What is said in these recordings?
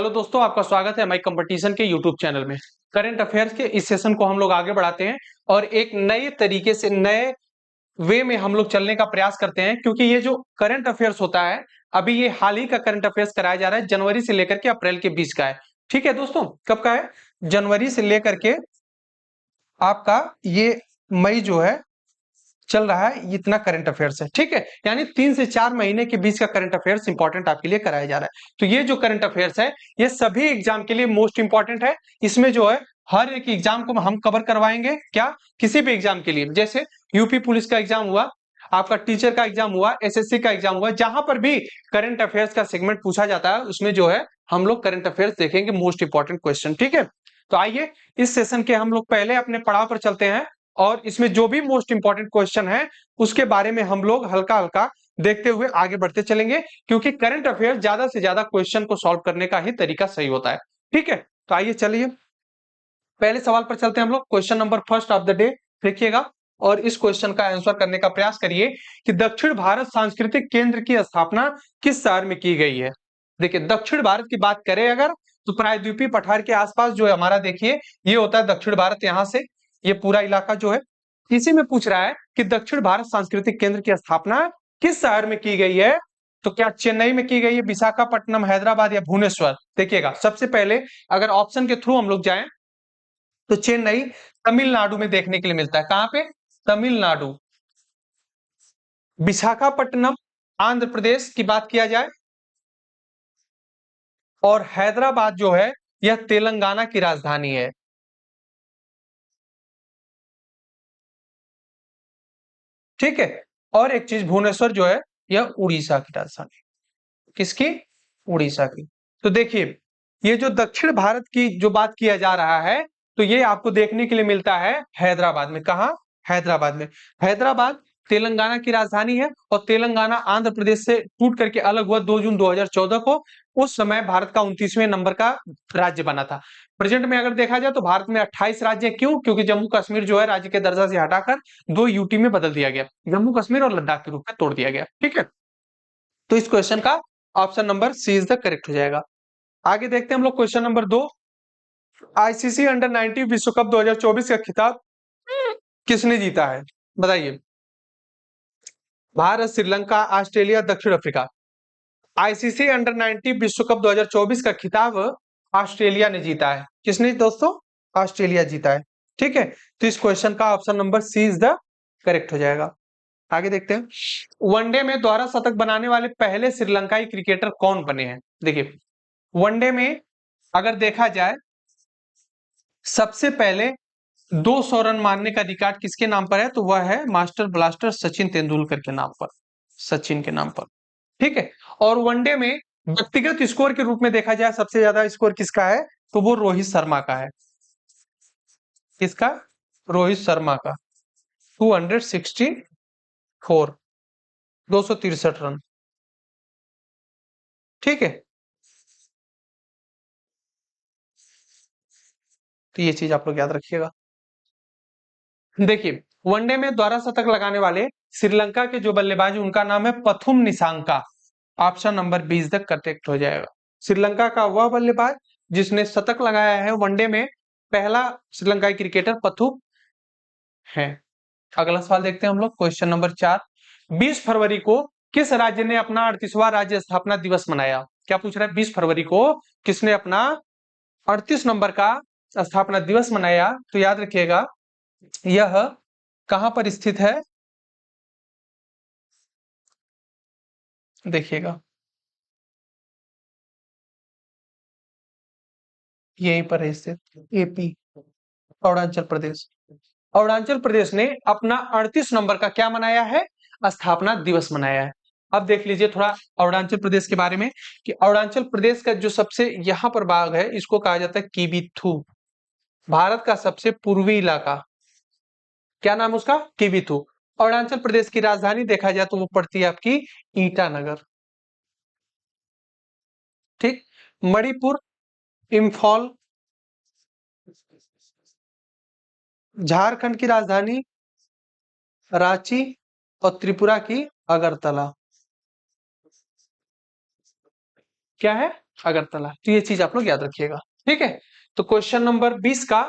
Hello दोस्तों, आपका स्वागत है हमारी कंपटीशन के यूट्यूब चैनल में। करंट अफेयर्स के इस सेशन को हम लोग आगे बढ़ाते हैं और एक नए तरीके से नए वे में हम लोग चलने का प्रयास करते हैं, क्योंकि ये जो करंट अफेयर्स होता है अभी ये हाल ही का करंट अफेयर्स कराया जा रहा है। जनवरी से लेकर के अप्रैल के बीच का है। ठीक है दोस्तों, कब का है? जनवरी से लेकर के आपका ये मई जो है चल रहा है, इतना करंट अफेयर्स है। ठीक है, यानी 3 से 4 महीने के बीच का करंट अफेयर्स इंपॉर्टेंट आपके लिए कराया जा रहा है। तो ये जो करंट अफेयर्स है ये सभी एग्जाम के लिए मोस्ट इंपॉर्टेंट है। इसमें जो है हर एक एग्जाम को हम कवर करवाएंगे। क्या? किसी भी एग्जाम के लिए, जैसे यूपी पुलिस का एग्जाम हुआ, आपका टीचर का एग्जाम हुआ, एसएससी का एग्जाम हुआ, जहां पर भी करंट अफेयर्स का सेगमेंट पूछा जाता है उसमें जो है हम लोग करंट अफेयर्स देखेंगे, मोस्ट इंपॉर्टेंट क्वेश्चन। ठीक है, तो आइए इस सेशन के हम लोग पहले अपने पड़ाव पर चलते हैं और इसमें जो भी मोस्ट इंपॉर्टेंट क्वेश्चन है उसके बारे में हम लोग हल्का हल्का देखते हुए आगे बढ़ते चलेंगे, क्योंकि करंट अफेयर ज्यादा से ज्यादा क्वेश्चन को सॉल्व करने का ही तरीका सही होता है। ठीक है, तो आइए चलिए पहले सवाल पर चलते हैं हम लोग। Question number first of the day देखिएगा और इस क्वेश्चन का आंसर करने का प्रयास करिए कि दक्षिण भारत सांस्कृतिक केंद्र की स्थापना किस शहर में की गई है। देखिए, दक्षिण भारत की बात करें अगर, तो प्रायद्वीपीय पठार के आसपास जो है हमारा, देखिए ये होता है दक्षिण भारत। यहां से ये पूरा इलाका जो है, इसी में पूछ रहा है कि दक्षिण भारत सांस्कृतिक केंद्र की स्थापना किस शहर में की गई है। तो क्या चेन्नई में की गई है, विशाखापट्टनम, हैदराबाद या भुवनेश्वर? देखिएगा, सबसे पहले अगर ऑप्शन के थ्रू हम लोग जाएं तो चेन्नई तमिलनाडु में देखने के लिए मिलता है। कहां पे? तमिलनाडु। विशाखापट्टनम आंध्र प्रदेश की बात किया जाए, और हैदराबाद जो है यह तेलंगाना की राजधानी है। ठीक है, और एक चीज, भुवनेश्वर जो है यह उड़ीसा की राजधानी। किसकी? उड़ीसा की। तो देखिए, ये जो दक्षिण भारत की जो बात किया जा रहा है तो ये आपको देखने के लिए मिलता है हैदराबाद में। कहा? हैदराबाद में। हैदराबाद तेलंगाना की राजधानी है और तेलंगाना आंध्र प्रदेश से टूट करके अलग हुआ 2 जून 2014 को। उस समय भारत का 29वें नंबर का राज्य बना था। प्रेजेंट में अगर देखा जाए तो भारत में 28 राज्य हैं। क्यों? क्योंकि जम्मू कश्मीर जो है राज्य के दर्जा से हटाकर 2 यूटी में बदल दिया गया, जम्मू कश्मीर और लद्दाख के रूप में तोड़ दिया गया। ठीक है, तो इस क्वेश्चन का option number C is the correct हो जाएगा। आगे देखते हैं हम लोग क्वेश्चन नंबर 2। आईसीसी अंडर 19 विश्व कप 2024 का खिताब किसने जीता है? बताइए। भारत, श्रीलंका, ऑस्ट्रेलिया, दक्षिण अफ्रीका। आईसीसी अंडर 19 विश्व कप 2024 का खिताब ऑस्ट्रेलिया ने जीता है। किसने दोस्तों? ऑस्ट्रेलिया जीता है। ठीक है, तो इस क्वेश्चन का option number C is the correct हो जाएगा। आगे देखते हैं। वनडे में दोहरा शतक बनाने वाले पहले श्रीलंकाई क्रिकेटर कौन बने हैं? देखिए, वनडे में अगर देखा जाए सबसे पहले 200 रन मारने का रिकॉर्ड किसके नाम पर है? तो वह है मास्टर ब्लास्टर सचिन तेंदुलकर के नाम पर। सचिन के नाम पर। ठीक है, और वनडे में व्यक्तिगत स्कोर के रूप में देखा जाए सबसे ज्यादा स्कोर किसका है? तो वो रोहित शर्मा का है। किसका? रोहित शर्मा का। 264, 263 रन। ठीक है, तो ये चीज आप लोग याद रखिएगा। देखिए, वनडे में द्वारा शतक लगाने वाले श्रीलंका के जो बल्लेबाज उनका नाम है पथुम निसांका। ऑप्शन नंबर 20 तक करेक्ट हो जाएगा। श्रीलंका का वह बल्लेबाज जिसने शतक लगाया है वनडे में, पहला श्रीलंकाई क्रिकेटर पथु है। अगला सवाल देखते हैं हम लोग, क्वेश्चन नंबर 4। 20 फरवरी को किस राज्य ने अपना 38वां राज्य स्थापना दिवस मनाया? क्या पूछ रहा है? 20 फरवरी को किसने अपना 38 नंबर का स्थापना दिवस मनाया? तो याद रखिएगा, यह कहां पर स्थित है? देखिएगा, यहीं पर है स्थित, एपी, अरुणाचल प्रदेश। अरुणाचल प्रदेश ने अपना 38 नंबर का क्या मनाया है? स्थापना दिवस मनाया है। अब देख लीजिए थोड़ा अरुणाचल प्रदेश के बारे में, कि अरुणाचल प्रदेश का जो सबसे यहां पर भाग है इसको कहा जाता है किबिथु। भारत का सबसे पूर्वी इलाका, क्या नाम उसका? किबिथु। अरुणाचल प्रदेश की राजधानी देखा जाए तो वो पड़ती है आपकी ईटानगर। ठीक, मणिपुर, इम्फॉल, झारखंड की राजधानी रांची, और त्रिपुरा की अगरतला। क्या है? अगरतला। तो ये चीज आप लोग याद रखिएगा, ठीक है। तो क्वेश्चन नंबर 20 का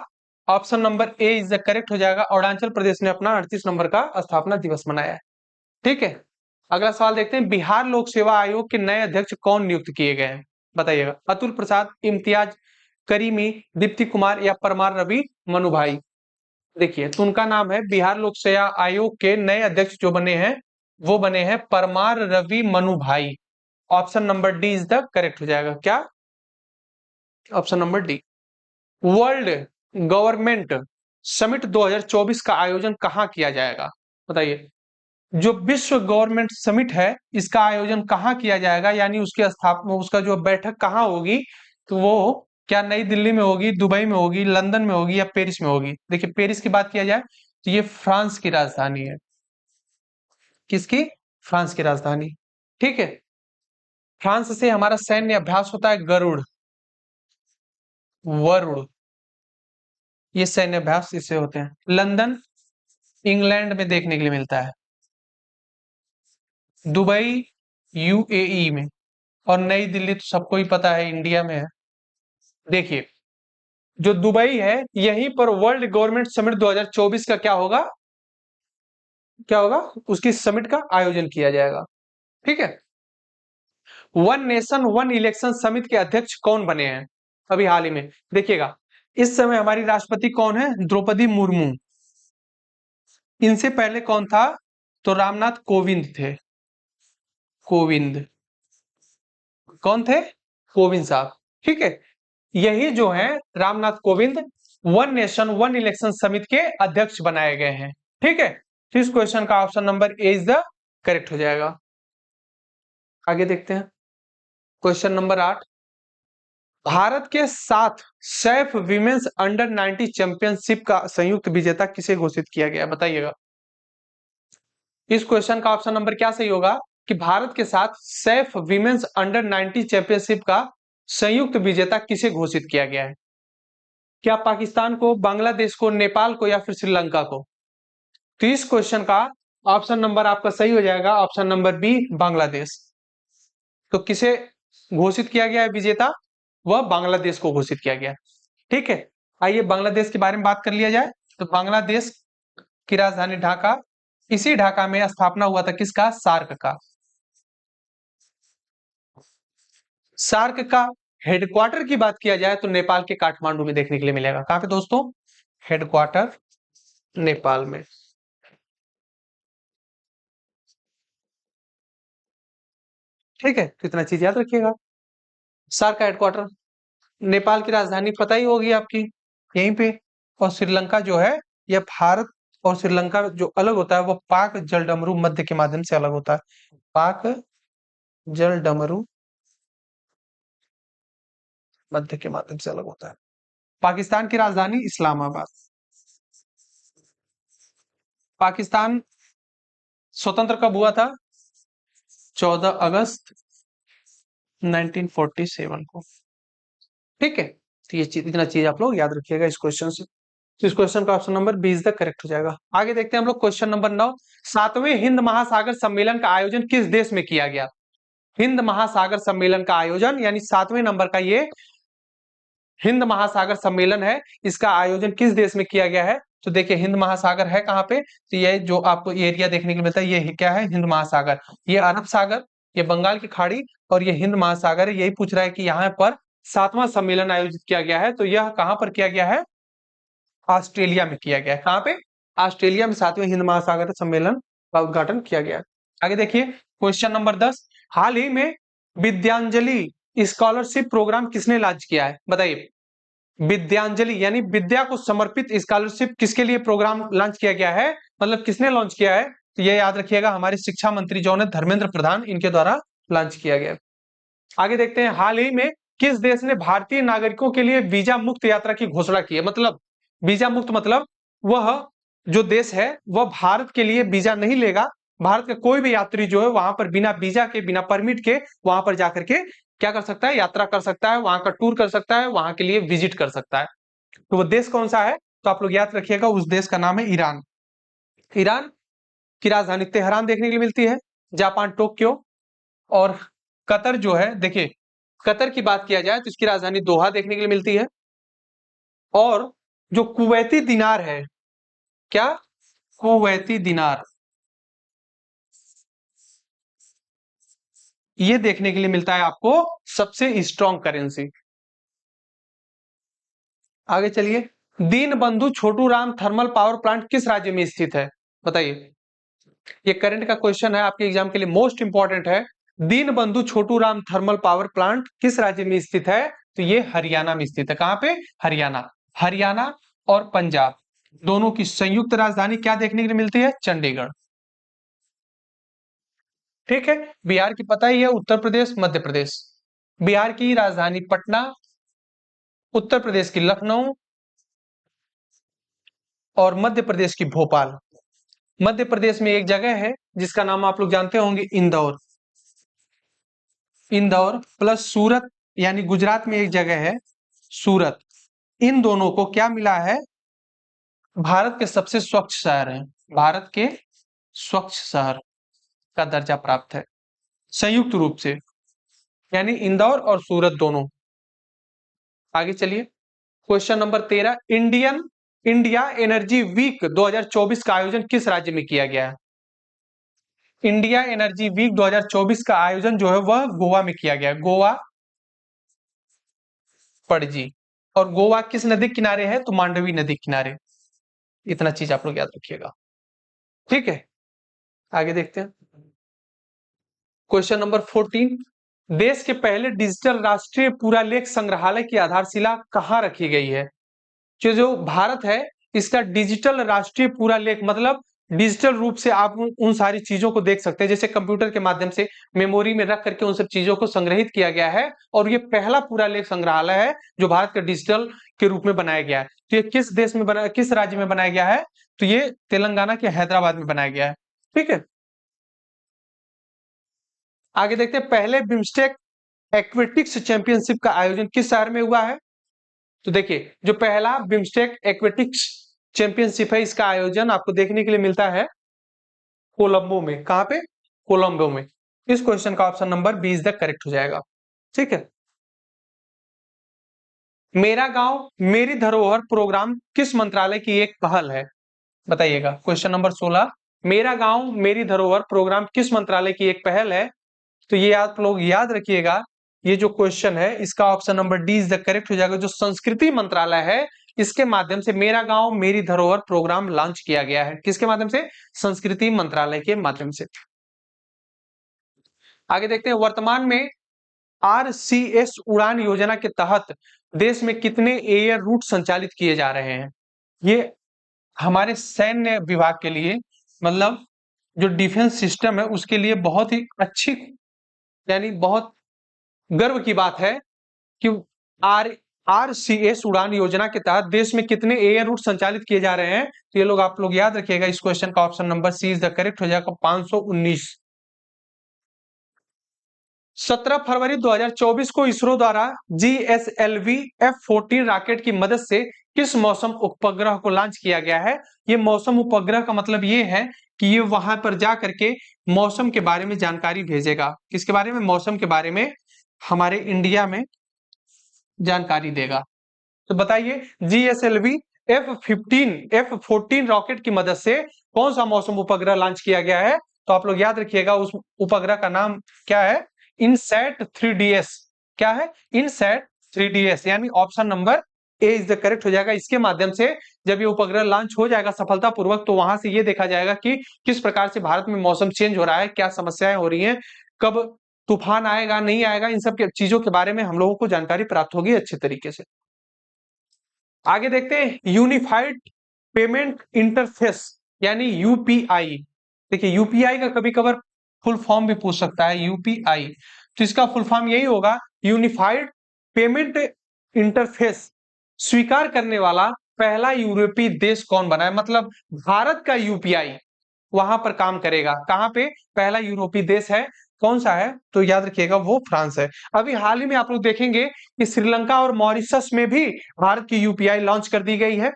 option number A is the correct हो जाएगा। अरुणाचल प्रदेश ने अपना 38 नंबर का स्थापना दिवस मनाया है, ठीक है। अगला सवाल देखते हैं, बिहार लोक सेवा आयोग के नए अध्यक्ष कौन नियुक्त किए गए हैं, बताइएगा। अतुल प्रसाद, इम्तियाज, करीमी, दीप्ति कुमार या परमार रवि मनुभाई। देखिए, तो उनका नाम है, बिहार लोक सेवा आयोग के नए अध्यक्ष जो बने हैं वो बने हैं Parmar Ravi Manubhai. Option number D is the correct हो जाएगा। क्या? Option number D. World Government Summit 2024 का आयोजन कहाँ किया जाएगा, बताइए। जो विश्व गवर्नमेंट समिट है इसका आयोजन कहाँ किया जाएगा, यानी उसकी स्थापना, उसका जो बैठक कहाँ होगी, तो वो क्या नई दिल्ली में होगी, दुबई में होगी, लंदन में होगी या पेरिस में होगी। देखिए, पेरिस की बात किया जाए तो ये फ्रांस की राजधानी है। किसकी? फ्रांस की राजधानी, ठीक है। फ्रांस से हमारा सैन्य अभ्यास होता है गरुड़, वरुड़, ये सैन्य अभ्यास इससे होते हैं। लंदन इंग्लैंड में देखने के लिए मिलता है, दुबई यूएई में, और नई दिल्ली तो सबको ही पता है इंडिया में है। देखिए, जो दुबई है यहीं पर वर्ल्ड गवर्नमेंट समिट 2024 का क्या होगा, क्या होगा, उसकी समिट का आयोजन किया जाएगा, ठीक है। One nation one election summit के अध्यक्ष कौन बने हैं अभी हाल ही में, देखिएगा। इस समय हमारी राष्ट्रपति कौन है, द्रौपदी मुर्मू। इनसे पहले कौन था, तो रामनाथ कोविंद थे। कोविंद, कौन थे, कोविंद साहब, ठीक है। यही जो है Ramnath Kovind one nation one election समिति के अध्यक्ष बनाए गए हैं, ठीक है। तो इस क्वेश्चन का option number A is the correct हो जाएगा। आगे देखते हैं, क्वेश्चन नंबर 8। भारत के साथ सैफ विमेंस अंडर 90 चैंपियनशिप का संयुक्त विजेता किसे घोषित किया गया, बताइएगा। इस क्वेश्चन का ऑप्शन नंबर क्या सही होगा कि भारत के साथ सैफ विमेंस अंडर 90 चैंपियनशिप का संयुक्त विजेता किसे घोषित किया गया है। क्या पाकिस्तान को, बांग्लादेश को, नेपाल को या फिर श्रीलंका को। तो इस क्वेश्चन का ऑप्शन नंबर आपका सही हो जाएगा, ऑप्शन नंबर बी, बांग्लादेश। तो किसे घोषित किया गया है विजेता, वह बांग्लादेश को घोषित किया गया, ठीक है। आइए बांग्लादेश के बारे में बात कर लिया जाए। तो बांग्लादेश की राजधानी ढाका, इसी ढाका में स्थापना हुआ था किसका, सार्क का। सार्क का हेडक्वार्टर की बात किया जाए तो नेपाल के काठमांडू में देखने के लिए मिलेगा। कहां पे दोस्तों, हेडक्वार्टर नेपाल में, ठीक है। तो इतना चीज याद रखिएगा। सार्क का हेडक्वार्टर, नेपाल की राजधानी पता ही होगी आपकी, यहीं पे। और श्रीलंका जो है, यह भारत और श्रीलंका जो अलग होता है वो पाक जलडमरू मध्य के माध्यम से अलग होता है। पाक जलडमरू मध्य के माध्यम से अलग होता है। पाकिस्तान की राजधानी इस्लामाबाद। पाकिस्तान स्वतंत्र कब हुआ था, 14 अगस्त 1947 को, ठीक है। तो ये चीज, इतना चीज आप लोग याद रखिएगा इस क्वेश्चन से। तो इस क्वेश्चन का ऑप्शन नंबर 20 तक करेक्ट हो जाएगा। आगे देखते हैं हम लोग क्वेश्चन नंबर 9। 7वें हिंद महासागर सम्मेलन का आयोजन किस देश में किया गया। हिंद महासागर सम्मेलन का आयोजन, यानी 7वें नंबर का ये हिंद महासागर सम्मेलन है, इसका आयोजन किस देश में किया गया है। तो देखिए, हिंद महासागर है कहाँ पे, तो ये जो आपको एरिया देखने के लिए मिलता है, ये क्या है, हिंद महासागर। ये अरब सागर, ये बंगाल की खाड़ी, और ये हिंद महासागर है। यही पूछ रहा है कि यहाँ पर 7वां सम्मेलन आयोजित किया गया है, तो यह कहां पर किया गया है, ऑस्ट्रेलिया में किया गया है। कहां पे, ऑस्ट्रेलिया में 7वें हिंद महासागर सम्मेलन का उद्घाटन किया गया। आगे देखिए, क्वेश्चन नंबर 10। हाल ही में विद्यांजलि स्कॉलरशिप प्रोग्राम किसने लॉन्च किया है, बताइए। विद्यांजलि यानी विद्या को समर्पित स्कॉलरशिप किसके लिए प्रोग्राम लॉन्च किया गया है, मतलब किसने लॉन्च किया है। तो ये याद रखिएगा, हमारे शिक्षा मंत्री जो है धर्मेंद्र प्रधान, इनके द्वारा लॉन्च किया गया। आगे देखते हैं, हाल ही में किस देश ने भारतीय नागरिकों के लिए वीजा मुक्त यात्रा की घोषणा की है। मतलब वीजा मुक्त मतलब वह जो देश है वह भारत के लिए वीजा नहीं लेगा। भारत का कोई भी यात्री जो है वहां पर बिना वीजा के, बिना परमिट के वहां पर जाकर के क्या कर सकता है, यात्रा कर सकता है, वहां का टूर कर सकता है, वहां के लिए विजिट कर सकता है। तो वो देश कौन सा है, तो आप लोग याद रखिएगा, उस देश का नाम है ईरान। ईरान की राजधानी तेहरान देखने के लिए मिलती है, जापान टोक्यो, और कतर जो है, देखिए कतर की बात किया जाए तो इसकी राजधानी दोहा देखने के लिए मिलती है। और जो कुवैती दिनार है, क्या? कुवैती दिनार, ये देखने के लिए मिलता है आपको सबसे स्ट्रॉन्ग करेंसी। आगे चलिए, Deenbandhu Chhotu Ram thermal power plant किस राज्य में स्थित है? बताइए, ये करंट का क्वेश्चन है, आपके एग्जाम के लिए मोस्ट इंपॉर्टेंट है। Deenbandhu Chhotu Ram thermal power plant किस राज्य में स्थित है? तो ये हरियाणा में स्थित है। कहां पे? हरियाणा। हरियाणा और पंजाब दोनों की संयुक्त राजधानी क्या देखने के लिए मिलती है? चंडीगढ़। ठीक है, बिहार की पता ही है, उत्तर प्रदेश, मध्य प्रदेश। बिहार की राजधानी पटना, उत्तर प्रदेश की लखनऊ और मध्य प्रदेश की भोपाल। मध्य प्रदेश में एक जगह है जिसका नाम आप लोग जानते होंगे, इंदौर। इंदौर प्लस सूरत, यानी गुजरात में एक जगह है सूरत। इन दोनों को क्या मिला है? भारत के सबसे स्वच्छ शहर है, भारत के स्वच्छ शहर का दर्जा प्राप्त है संयुक्त रूप से, यानी इंदौर और सूरत दोनों। आगे चलिए, question number 13, India Energy Week 2024 का आयोजन किस राज्य में किया गया है? इंडिया एनर्जी वीक 2024 का आयोजन जो है वह गोवा में किया गया है, गोवा, पणजी। और गोवा किस नदी किनारे है? तो मांडवी नदी किनारे। इतना चीज आप लोग याद रखिएगा, ठीक है। आगे देखते हैं, क्वेश्चन नंबर 14, देश के पहले डिजिटल राष्ट्रीय पुरालेख संग्रहालय की आधारशिला कहां रखी गई है? जो भारत है, इसका डिजिटल राष्ट्रीय पुरालेख मतलब डिजिटल रूप से आप उन सारी चीजों को देख सकते हैं, जैसे कंप्यूटर के माध्यम से मेमोरी में रख करके उन सब चीजों को संग्रहित किया गया है। और ये पहला पुरालेख संग्रहालय है जो भारत का डिजिटल के रूप में बनाया गया है। तो ये किस देश में बना, किस राज्य में बनाया गया है? तो ये तेलंगाना के हैदराबाद में बनाया गया है, ठीक है। आगे देखते हैं, पहले बिम्स्टेक एक्वेटिक्स चैंपियनशिप का आयोजन किस शहर में हुआ है? तो देखिए, जो पहला बिम्स्टेक एक्वेटिक्स चैंपियनशिप है, इसका आयोजन आपको देखने के लिए मिलता है कोलंबो में। कहां पे? कोलंबो में। इस क्वेश्चन का ऑप्शन नंबर 20 द करेक्ट हो जाएगा, ठीक है। मेरा गांव मेरी धरोहर प्रोग्राम किस मंत्रालय की एक पहल है? बताइएगा, क्वेश्चन नंबर 16, मेरा गांव मेरी धरोहर प्रोग्राम किस मंत्रालय की एक पहल है? तो ये आप लोग याद रखिएगा, ये जो क्वेश्चन है इसका option number D is the correct हो जाएगा। जो संस्कृति मंत्रालय है, इसके माध्यम से मेरा गांव मेरी धरोहर प्रोग्राम लॉन्च किया गया है। किसके माध्यम से? संस्कृति मंत्रालय के माध्यम से। आगे देखते हैं, वर्तमान में आरसीएस उड़ान योजना के तहत देश में कितने एयर रूट संचालित किए जा रहे हैं? ये हमारे सैन्य विभाग के लिए, मतलब जो डिफेंस सिस्टम है उसके लिए बहुत ही अच्छी, यानी बहुत गर्व की बात है कि आरसीएस उड़ान योजना के तहत देश में कितने एयर रूट संचालित किए जा रहे हैं। तो ये लोग आप लोग याद रखिएगा, इस क्वेश्चन का option number C is the correct हो जाएगा, 519। 17 फरवरी 2024 को इसरो द्वारा GSLV F14 रॉकेट की मदद से किस मौसम उपग्रह को लॉन्च किया गया है? ये मौसम उपग्रह का मतलब ये है कि ये वहां पर जा करके मौसम के बारे में जानकारी भेजेगा। किसके बारे में? मौसम के बारे में हमारे इंडिया में जानकारी देगा। तो बताइए, GSLV F14 रॉकेट की मदद से कौन सा मौसम उपग्रह लॉन्च किया गया है? तो आप लोग याद रखिएगा, उस उपग्रह का नाम क्या है? INSAT 3DS। क्या है? इनसैट 3DS, यानी option number A is the correct हो जाएगा। इसके माध्यम से जब ये उपग्रह लॉन्च हो जाएगा सफलतापूर्वक, तो वहां से ये देखा जाएगा कि किस प्रकार से भारत में मौसम चेंज हो रहा है, क्या समस्याएं हो रही हैं, कब तूफान आएगा नहीं आएगा, इन सब के चीजों के बारे में हम लोगों को जानकारी प्राप्त होगी अच्छे तरीके से। आगे देखते हैं, यूनिफाइड पेमेंट इंटरफेस यानी यूपीआई। देखिए, यूपीआई का कभी कभार फुल फॉर्म भी पूछ सकता है, यूपीआई। तो इसका फुल फॉर्म यही होगा, यूनिफाइड पेमेंट इंटरफेस। स्वीकार करने वाला पहला यूरोपीय देश कौन बना है? मतलब भारत का यूपीआई वहां पर काम करेगा। कहां पे? पहला यूरोपीय देश है, कौन सा है? तो याद रखिएगा, वो फ्रांस है। अभी हाल ही में आप लोग देखेंगे कि श्रीलंका और मॉरिशस में भी भारत की यूपीआई लॉन्च कर दी गई है।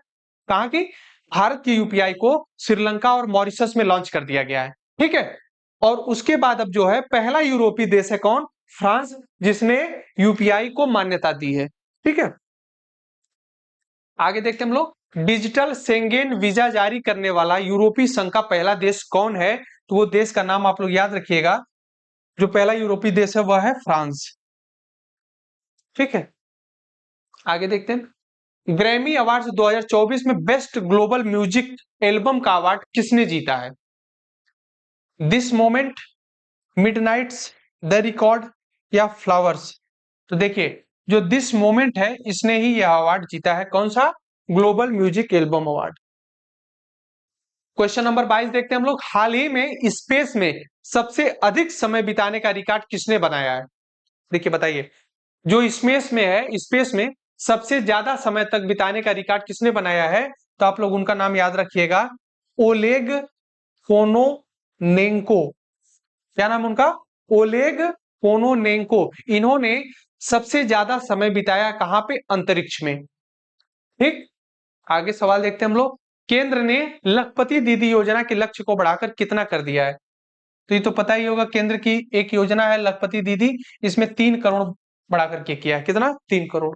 कहां की? भारत की यूपीआई को श्रीलंका और मॉरिशस में लॉन्च कर दिया गया है, ठीक है। और उसके बाद अब जो है पहला यूरोपीय देश है कौन? फ्रांस, जिसने यूपीआई को मान्यता दी है। ठीक है, आगे देखते हैं हम लोग। डिजिटल शेंगेन वीजा जारी करने वाला यूरोपीय संघ का पहला देश कौन है? तो वो देश का नाम आप लोग याद रखिएगा। जो पहला यूरोपीय देश है वह है फ्रांस। ठीक है, आगे देखते हैं। ग्रैमी अवार्ड्स 2024 में बेस्ट ग्लोबल म्यूजिक एल्बम का अवार्ड किसने जीता है? This moment, Midnights, the record या फ्लावर्स? तो देखिए, जो दिस मोमेंट है इसने ही यह अवार्ड जीता है। कौन सा? Global music album award. Question number 22 देखते हैं हम लोग। हाल ही में स्पेस में सबसे अधिक समय बिताने का रिकॉर्ड किसने बनाया है? देखिए बताइए, जो स्पेस में है, स्पेस में सबसे ज्यादा समय तक बिताने का रिकॉर्ड किसने बनाया है? तो आप लोग उनका नाम याद रखिएगा, ओलेग कोनोनेंको। क्या नाम उनका? Oleg Kononenko. इन्होंने सबसे ज्यादा समय बिताया कहां पे? अंतरिक्ष में। ठीक, आगे सवाल देखते हैं हम लोग। केंद्र ने लखपति दीदी योजना के लक्ष्य को बढ़ाकर कितना कर दिया है? तो ये तो पता ही होगा, केंद्र की एक योजना है लखपति दीदी, इसमें 3 करोड़ बढ़ा करके किया है। कितना? 3 crore.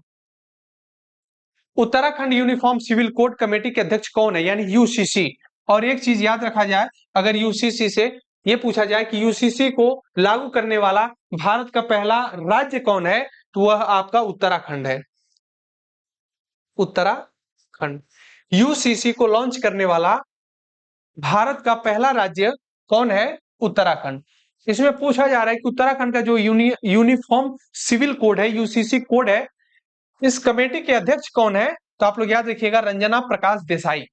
Uttarakhand uniform civil code committee के अध्यक्ष कौन है? यानी यूसीसी। और एक चीज याद रखा जाए, अगर यूसीसी से ये पूछा जाए कि यूसीसी को लागू करने वाला भारत का पहला राज्य कौन है, तो वह आपका उत्तराखंड है। उत्तराखंड। यूसीसी को लॉन्च करने वाला भारत का पहला राज्य कौन है? उत्तराखंड। इसमें पूछा जा रहा है कि उत्तराखंड का जो यूनिफॉर्म सिविल कोड है, यूसीसी कोड है, इस कमेटी के अध्यक्ष कौन है? तो आप लोग याद रखिएगा, रंजना प्रकाश देसाई।